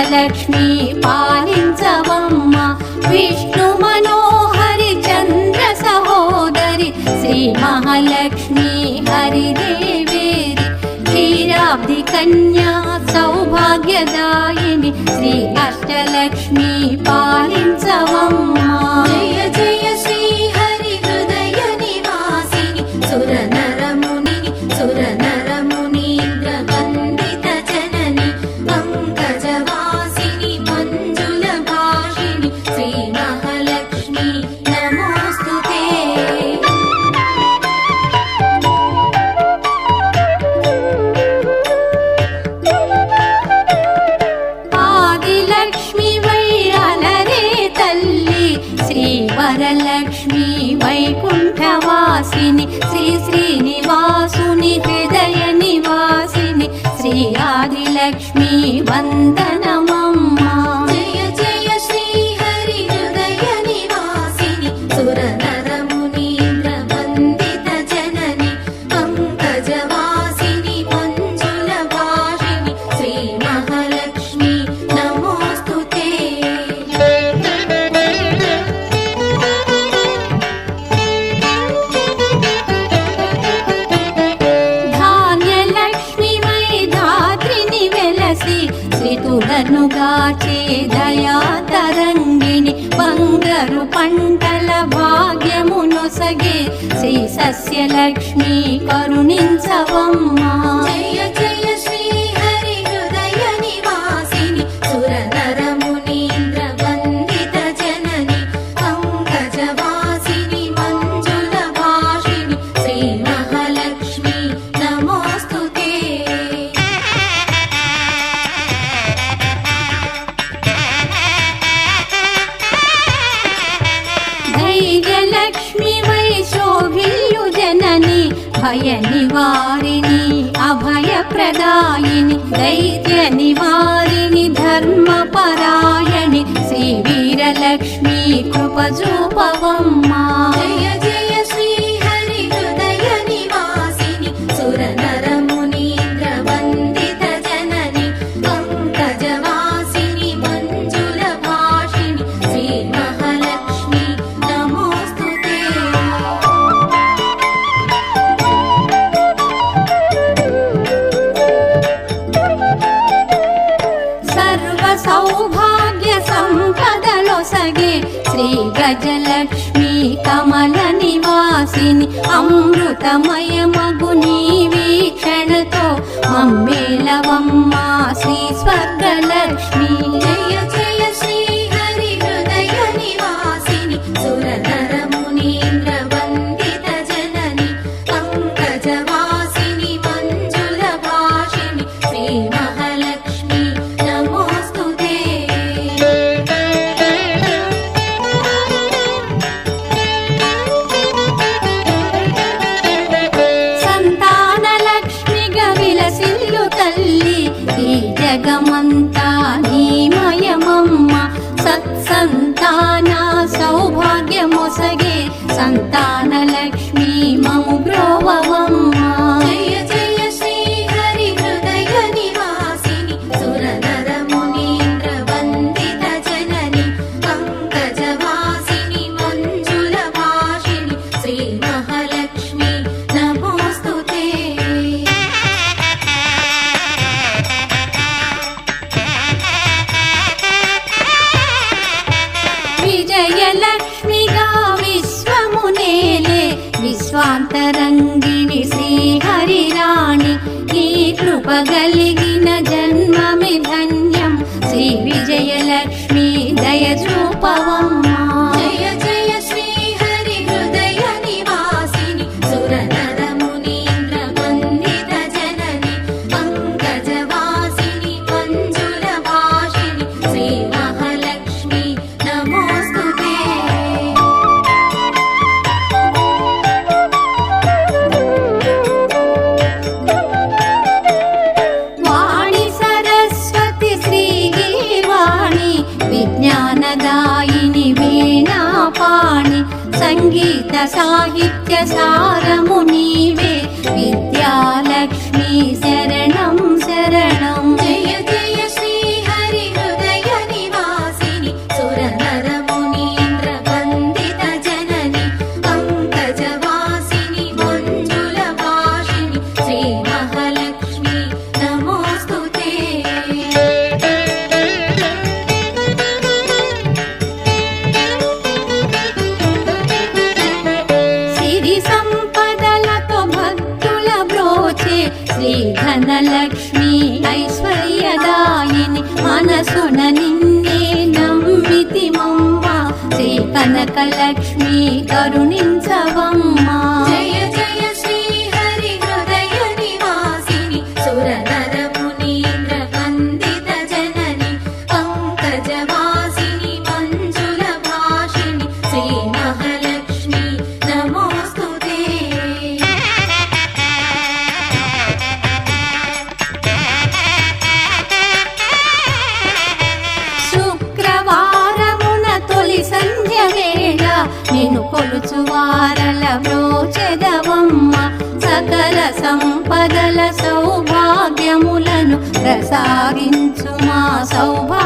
అష్టలక్ష్మి పాలించవమ్మ విష్ణు మనోహరి చంద్ర సహోదరి శ్రీ మహాలక్ష్మి హరిదేవేరి క్షీరాబ్ది కన్యా సౌభాగ్యదాయిని శ్రీ అష్టలక్ష్మి పాలించవమ్మ జయ జయ శ్రీ హరి హృదయ నివాసిని సురనరమునీంద్ర వందిత జనని పంకజవాసిని మంజుల భాషిని శ్రీ మహాలక్ష్మి నమోస్తుతే ఆదిలక్ష్మి వై అలరే తల్లి శ్రీ వరలక్ష్మి వైకుంఠవాసిని శ్రీ శ్రీనివాసుని హృదయ నివాసిని శ్రీ ఆదిలక్ష్మి వందనమమ్మ జయ జయ శ్రీ హరి హృదయ నివాసిని సురనరమునీంద్ర వందిత జనని పంకజవాసిని మంజుల భాషిని శ్రీ మహాలక్ష్మి నమోస్తుతే ధాన్యలక్ష్మి వై ధాత్రిని వెలసి శ్రీతులను గాచే దయా తరంగిణి బంగారు పంటల భాగ్యమునొసగే శ్రీ సస్యలక్ష్మి కరుణించవమ్మ జయ జయ శ్రీ హరి హృదయ నివాసిని సురనరమునీంద్ర వందిత జనని పంకజవాసిని మంజుల భాషిని శ్రీ మహాలక్ష్మి నమోస్తుతే ధైర్యలక్ష్మి వై శోభిల్లు జనని భయ నివారిణి అభయ ప్రదాయిని దైత్య నివారిణి ధర్మపరాయణి శ్రీ వీరలక్ష్మి కృప చూపవమ్మ జయ జయ శ్రీ హరి హృదయ నివాసిని సురనరమునీంద్ర వందిత జనని పంకజవాసిని మంజుల భాషిని శ్రీ మహాలక్ష్మి నమోస్తుతే సర్వ సౌభాగ్య సంపదలొసగే శ్రీ గజలక్ష్మి కమల నివాసిని అమృతమయమగు నీ వీక్షణతో మమ్మేలవమ్మ శ్రీ స్వర్గలక్ష్మి జయ జయ శ్రీ హరి హృదయ నివాసిని సురనరమునీంద్ర వందిత జనని పంకజవాసిని మంజుల భాషిని శ్రీ మహాలక్ష్మి నమోస్తుతే సంతానలక్ష్మిగా విలసిల్లు తల్లి ఈ జగమంతా నీమయమమ్మ సత్సంతాన సౌభాగ్యమొసగే సంతానలక్ష్మి మము బ్రోవవమ్మ జయ జయ శ్రీ హరి హృదయ నివాసిని సురనరమునీంద్ర వందిత జనని పంకజవాసిని మంజుల భాషిని శ్రీ మహాలక్ష్మి నమోస్తుతే విజయలక్ష్మిగా విశ్వమునేలే విశ్వాంతరంగిణి శ్రీహరిరాణి నీ కృప కలిగిన జన్మమి ధన్యం శ్రీ విజయలక్ష్మి దయ చూపవమ్మ జయ జయ శ్రీ హరి హృదయ నివాసిని సురనరమునీంద్ర వందిత జనని పంకజవాసిని మంజుల భాషిని శ్రీ మహాలక్ష్మి నమోస్తుతే వాణి సరస్వతి శ్రీగీర్వాణి విజ్ఞానదాయిని వీణాపాణి సంగీత సాహిత్య సారము నీవే విద్యాలక్ష్మి శరణం శరణం జయ జయ శ్రీ హరి హృదయ లక్ష్మి ఐశ్వర్యదాయిని మనసున నిన్నే నమ్మితిమమ్మ శ్రీ కనకలక్ష్మి కరుణించవమ్మా జయ జయ శ్రీ హరి హృదయ నివాసిని సురనర మునీంద్ర వందిత జనని పంకజవాసిని మంజుల భాషిణి శ్రీ మహాలక్ష్మి నమోస్తుతే శుక్రవారమున తొలి సంధ్య వేళ నిన్ను కొలుచు వారల బ్రోచెదవమ్మ సకల సంపదల సౌభాగ్యములను ప్రసాదించు మా సౌభాగ్య